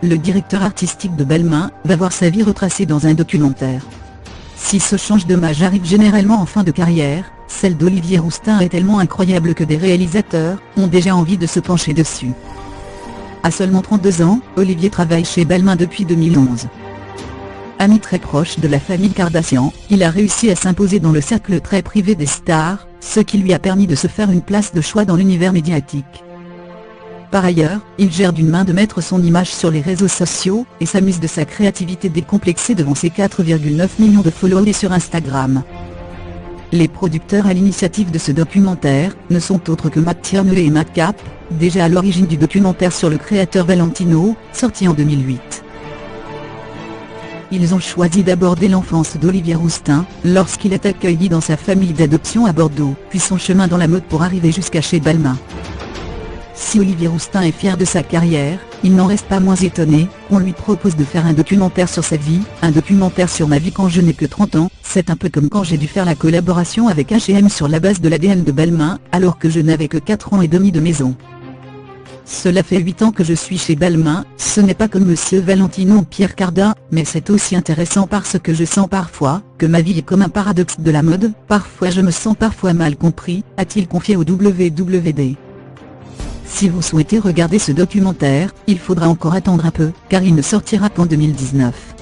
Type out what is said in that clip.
le directeur artistique de Balmain, va voir sa vie retracée dans un documentaire. Si ce change d'hommage arrive généralement en fin de carrière, celle d'Olivier Rousteing est tellement incroyable que des réalisateurs ont déjà envie de se pencher dessus. À seulement 32 ans, Olivier travaille chez Balmain depuis 2011. Ami très proche de la famille Kardashian, il a réussi à s'imposer dans le cercle très privé des stars, ce qui lui a permis de se faire une place de choix dans l'univers médiatique. Par ailleurs, il gère d'une main de maître son image sur les réseaux sociaux, et s'amuse de sa créativité décomplexée devant ses 4,9 millions de followers sur Instagram. Les producteurs à l'initiative de ce documentaire ne sont autres que Matt Tierney et Matt Cap, déjà à l'origine du documentaire sur le créateur Valentino, sorti en 2008. Ils ont choisi d'aborder l'enfance d'Olivier Rousteing, lorsqu'il est accueilli dans sa famille d'adoption à Bordeaux, puis son chemin dans la mode pour arriver jusqu'à chez Balmain. Si Olivier Rousteing est fier de sa carrière, il n'en reste pas moins étonné qu'on lui propose de faire un documentaire sur sa vie, un documentaire sur ma vie quand je n'ai que 30 ans, c'est un peu comme quand j'ai dû faire la collaboration avec H&M sur la base de l'ADN de Balmain, alors que je n'avais que 4 ans et demi de maison. Cela fait 8 ans que je suis chez Balmain, ce n'est pas comme Monsieur Valentino ou Pierre Cardin, mais c'est aussi intéressant parce que je sens parfois que ma vie est comme un paradoxe de la mode, parfois je me sens parfois mal compris, a-t-il confié au WWD. Si vous souhaitez regarder ce documentaire, il faudra encore attendre un peu, car il ne sortira qu'en 2019.